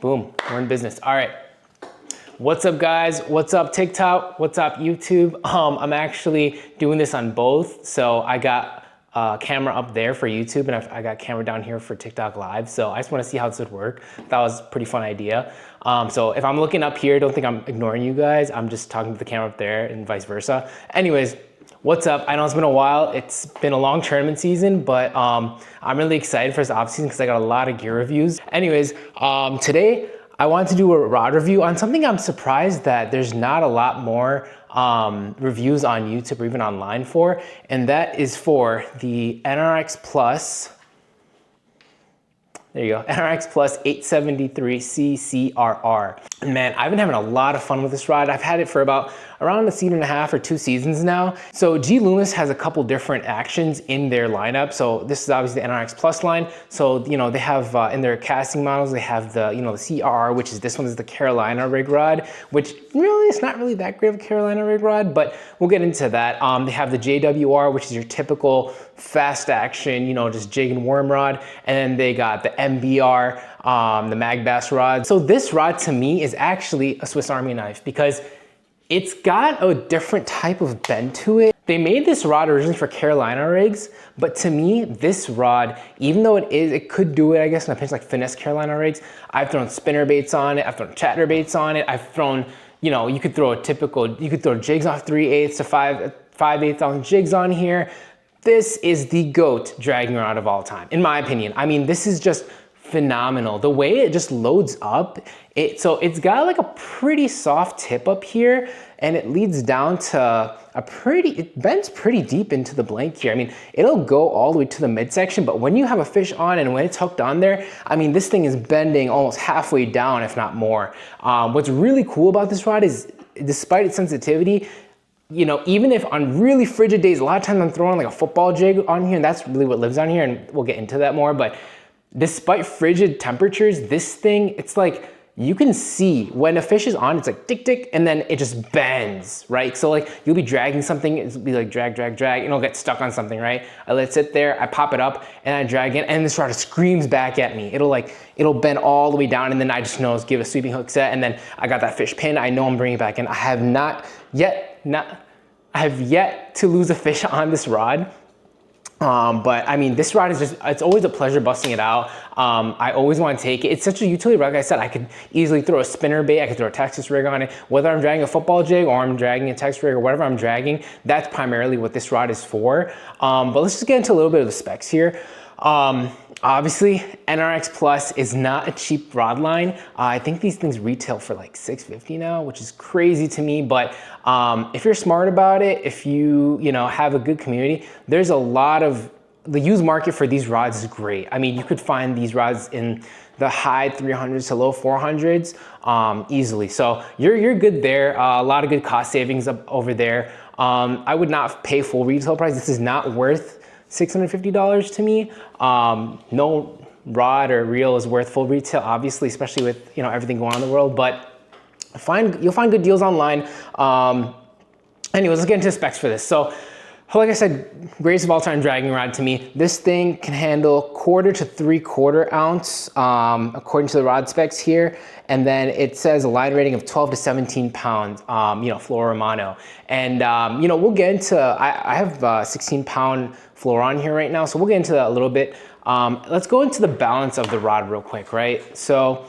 Boom, we're in business. All right. What's up, guys? What's up, TikTok? What's up, YouTube? I'm actually doing this on both. So I got a camera up there for YouTube and I got camera down here for TikTok Live. So I just want to see how this would work. That was a pretty fun idea. So if I'm looking up here, don't think I'm ignoring you guys. I'm just talking to the camera up there and vice versa. Anyways, what's up? I know it's been a while. It's been a long tournament season, but I'm really excited for this off season because I got a lot of gear reviews. Anyways, today I wanted to do a rod review on something I'm surprised that there's not a lot more reviews on YouTube or even online for, and that is for the NRX Plus. There you go, NRX Plus 873C CRR. Man, I've been having a lot of fun with this rod. I've had it for about around a season and a half or 2 seasons now. So G Loomis has a couple different actions in their lineup. So this is obviously the NRX Plus line. So, you know, they have in their casting models, they have the, you know, the CRR, which is this one is the Carolina rig rod, which really, it's not really that great of a Carolina rig rod, but we'll get into that. They have the JWR, which is your typical fast action, you know, just jig and worm rod. And then they got the MBR, the mag bass rod. So this rod to me is actually a Swiss Army knife because it's got a different type of bend to it. They made this rod originally for Carolina rigs, but to me, this rod, even though it could do it, I guess, in a pinch like finesse Carolina rigs, I've thrown spinner baits on it, I've thrown chatter baits on it, I've thrown, you know, you could throw jigs off 3/8 to 5/8 on jigs on here. This is the GOAT dragging rod of all time, in my opinion. I mean, this is just phenomenal. The way it just loads up, so it's got like a pretty soft tip up here and it leads down to it bends pretty deep into the blank here. I mean, it'll go all the way to the midsection, but when you have a fish on and when it's hooked on there, I mean, this thing is bending almost halfway down, if not more. What's really cool about this rod is, despite its sensitivity, you know, even if on really frigid days, a lot of times I'm throwing like a football jig on here and that's really what lives on here, and we'll get into that more, but despite frigid temperatures, this thing, it's like, you can see when a fish is on, it's like tick, tick, and then it just bends, right? So like, you'll be dragging something, it'll be like drag, drag, drag, and it'll get stuck on something, right? I let it sit there, I pop it up, and I drag it, and this rod screams back at me. It'll bend all the way down, and then I just know, give a sweeping hook set, and then I got that fish pinned, I know I'm bringing it back in. I have yet to lose a fish on this rod. But I mean, this rod is just, it's always a pleasure busting it out. I always want to take it. It's such a utility rod. Like I said, I could easily throw a spinner bait. I could throw a Texas rig on it. Whether I'm dragging a football jig or I'm dragging a Texas rig or whatever I'm dragging, that's primarily what this rod is for. But let's just get into a little bit of the specs here. Obviously, NRX Plus is not a cheap rod line. I think these things retail for like $650 now, which is crazy to me. But if you're smart about it, if you have a good community, there's a lot of, the used market for these rods is great. I mean, you could find these rods in the high 300s to low 400s easily. So you're good there. A lot of good cost savings over there. I would not pay full retail price. This is not worth $650 to me. No rod or reel is worth full retail, obviously, especially with everything going on in the world, but you'll find good deals online. Anyways, let's get into the specs for this. So like I said, greatest of all time dragging rod to me. This thing can handle 1/4 to 3/4 ounce, according to the rod specs here. And then it says a line rating of 12 to 17 pounds, fluoro mono. And, we'll get into, I have a 16-pound fluoro on here right now, so we'll get into that a little bit. Let's go into the balance of the rod real quick, right? So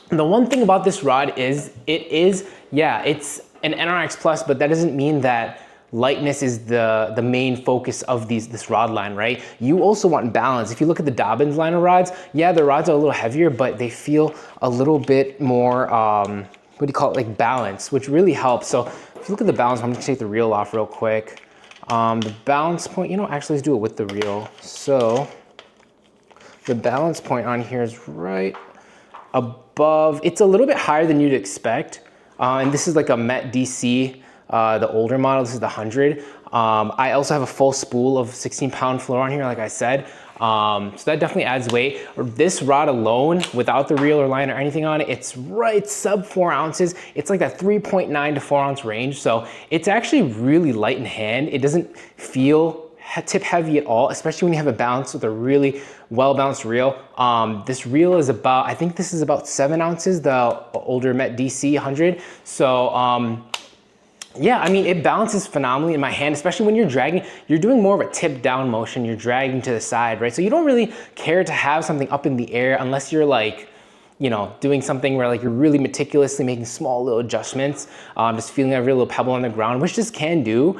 the one thing about this rod is, it's an NRX Plus, but that doesn't mean that lightness is the main focus of this rod line, right? You also want balance. If you look at the Dobbins line of rods, yeah, the rods are a little heavier, but they feel a little bit more, like balance, which really helps. So if you look at the balance, I'm just gonna take the reel off real quick. The balance point, actually let's do it with the reel. So the balance point on here is right above, it's a little bit higher than you'd expect. And this is like a Met DC, the older model, this is the 100. I also have a full spool of 16-pound fluoro on here, like I said. So that definitely adds weight. This rod alone, without the reel or line or anything on it, it's right sub 4 ounces. It's like that 3.9 to 4 ounce range. So it's actually really light in hand. It doesn't feel tip heavy at all, especially when you have a balance with a really well-balanced reel. This reel is about, I think this is about 7 ounces, the older Met DC 100. So yeah, I mean, it balances phenomenally in my hand, especially when you're dragging. You're doing more of a tip down motion, you're dragging to the side, right? So you don't really care to have something up in the air unless you're like, you know, doing something where like you're really meticulously making small little adjustments, just feeling every little pebble on the ground, which this can do.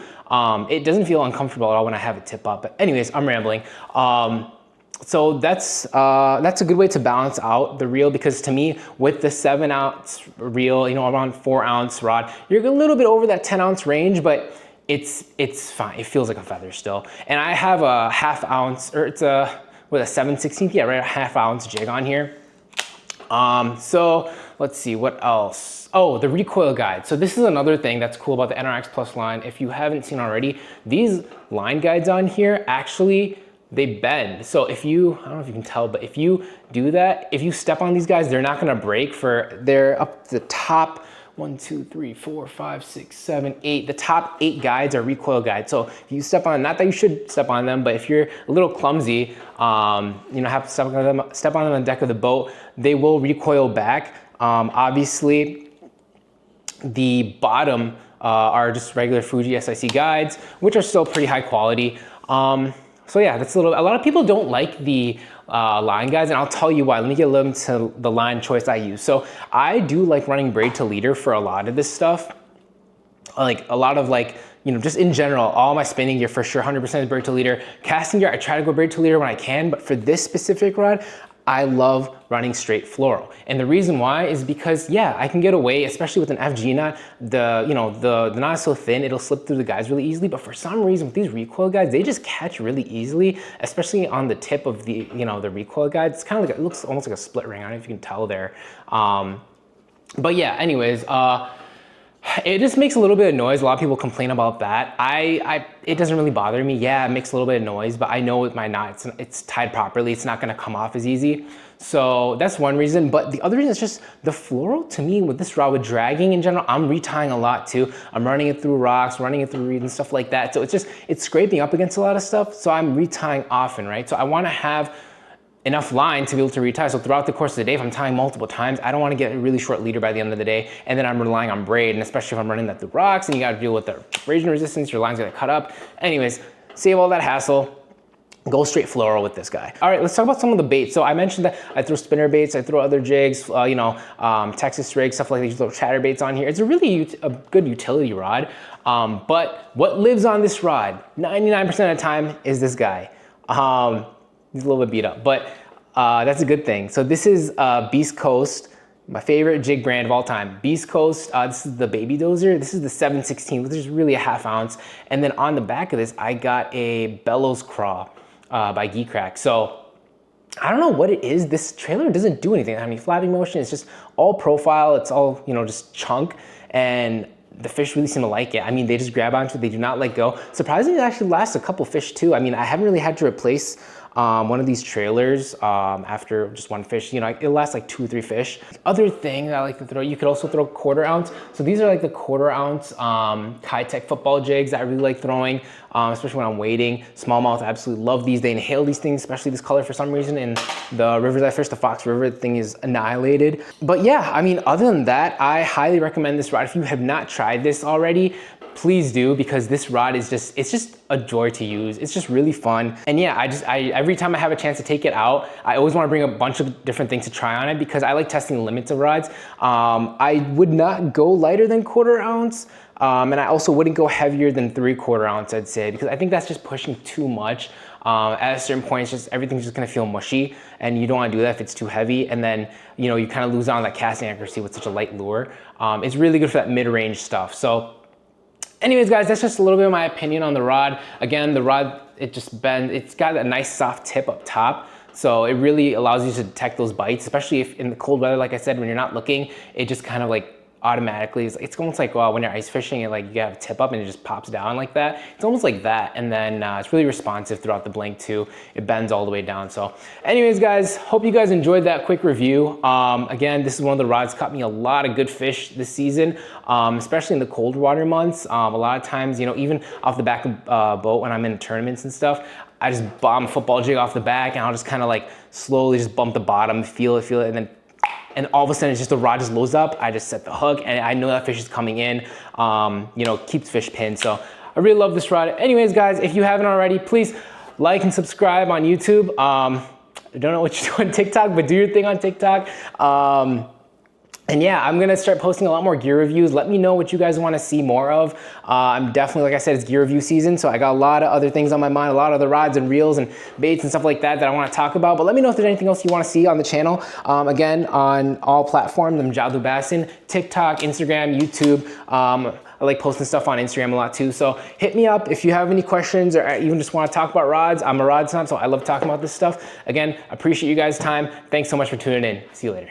It doesn't feel uncomfortable at all when I have it tip up. But anyways, I'm rambling. So that's a good way to balance out the reel, because to me, with the 7 ounce reel, you know, around 4 ounce rod, you're a little bit over that 10 ounce range, but it's fine. It feels like a feather still. And I have a half ounce, or it's a, with a 7/16, yeah, right, a half ounce jig on here. So let's see what else. Oh, the recoil guide. So this is another thing that's cool about the NRX Plus line. If you haven't seen already, these line guides on here, actually, they bend. So if you, I don't know if you can tell, but if you do that, if you step on these guys, they're not gonna break they're up the top, 1, 2, 3, 4, 5, 6, 7, 8. The top 8 guides are recoil guides. So if you step on, not that you should step on them, but if you're a little clumsy, you know, have to step on them on the deck of the boat, they will recoil back. Obviously, the bottom are just regular Fuji SIC guides, which are still pretty high quality. So yeah, that's a lot of people don't like the line guides, and I'll tell you why. Let me get a little into the line choice I use. So I do like running braid to leader for a lot of this stuff. Like a lot of like, you know, just in general, all my spinning gear for sure, 100% is braid to leader. Casting gear, I try to go braid to leader when I can, but for this specific rod, I love running straight fluoro. And the reason why is because, yeah, I can get away, especially with an FG knot, the knot is so thin, it'll slip through the guides really easily. But for some reason with these recoil guides, they just catch really easily, especially on the tip of the, you know, the recoil guide. It's kind of like, it looks almost like a split ring. I don't know if you can tell there. But yeah, anyways, it just makes a little bit of noise. A lot of people complain about that. It doesn't really bother me. Yeah, it makes a little bit of noise, but I know with my knot, it's tied properly. It's not gonna come off as easy. So that's one reason. But the other reason is just the fluoro, to me, with this rod, with dragging in general, I'm retying a lot too. I'm running it through rocks, running it through reeds and stuff like that. So it's scraping up against a lot of stuff. So I'm retying often, right? So I wanna have enough line to be able to retie. So throughout the course of the day, if I'm tying multiple times, I don't want to get a really short leader by the end of the day, and then I'm relying on braid, and especially if I'm running that through rocks and you got to deal with the abrasion resistance, your line's gonna cut up. Anyways, save all that hassle. Go straight fluoro with this guy. All right, let's talk about some of the baits. So I mentioned that I throw spinner baits, I throw other jigs, Texas rigs, stuff like that. You throw chatter baits on here. It's a really good utility rod. But what lives on this rod 99% of the time is this guy. He's a little bit beat up, but that's a good thing. So this is Beast Coast, my favorite jig brand of all time. Beast Coast, this is the Baby Dozer. This is the 7/16, which is really a half ounce. And then on the back of this, I got a Bellows Craw by Geek Crack. So I don't know what it is. This trailer doesn't do anything. I mean, flapping motion, it's just all profile. It's all, you know, just chunk. And the fish really seem to like it. I mean, they just grab onto it. They do not let go. Surprisingly, it actually lasts a couple fish too. I mean, I haven't really had to replace one of these trailers after just one fish. You know, it lasts like 2 or 3 fish. Other thing that I like to throw, you could also throw 1/4 ounce. So these are like the 1/4 ounce high-tech football jigs that I really like throwing, especially when I'm wading. Smallmouth, I absolutely love these. They inhale these things, especially this color for some reason. In the rivers I fish, the Fox River, the thing is annihilated. But yeah, I mean, other than that, I highly recommend this rod. If you have not tried this already, please do, because this rod is just, it's just a joy to use. It's just really fun. And yeah, every time I have a chance to take it out, I always want to bring a bunch of different things to try on it, because I like testing the limits of rods. I would not go lighter than 1/4 ounce. And I also wouldn't go heavier than 3/4 ounce, I'd say, because I think that's just pushing too much. At a certain point, it's just, everything's just gonna feel mushy, and you don't wanna do that if it's too heavy. And then, you know, you kind of lose out on that casting accuracy with such a light lure. It's really good for that mid-range stuff. So anyways, guys, that's just a little bit of my opinion on the rod. Again, the rod, it just bends, it's got a nice soft tip up top. So it really allows you to detect those bites, especially if in the cold weather, like I said, when you're not looking, it just kind of like automatically. It's almost like when you're ice fishing and like you have a tip up and it just pops down like that. It's almost like that. And then it's really responsive throughout the blink too. It bends all the way down. So anyways, guys, hope you guys enjoyed that quick review. Again, this is one of the rods caught me a lot of good fish this season, especially in the cold water months. A lot of times, you know, even off the back of boat when I'm in tournaments and stuff, I just bomb a football jig off the back and I'll just kind of like slowly just bump the bottom, feel it, and all of a sudden it's just the rod just loads up. I just set the hook and I know that fish is coming in, you know, keeps fish pinned. So I really love this rod. Anyways, guys, if you haven't already, please like and subscribe on YouTube. I don't know what you do on TikTok, but do your thing on TikTok. And yeah, I'm gonna start posting a lot more gear reviews. Let me know what you guys wanna see more of. I'm definitely, like I said, it's gear review season, so I got a lot of other things on my mind, a lot of other rods and reels and baits and stuff like that I wanna talk about. But let me know if there's anything else you wanna see on the channel. Again, on all platforms, I'm Jadu Bassin, TikTok, Instagram, YouTube. I like posting stuff on Instagram a lot too. So hit me up if you have any questions or even just wanna talk about rods. I'm a rod snob, so I love talking about this stuff. Again, appreciate you guys' time. Thanks so much for tuning in. See you later.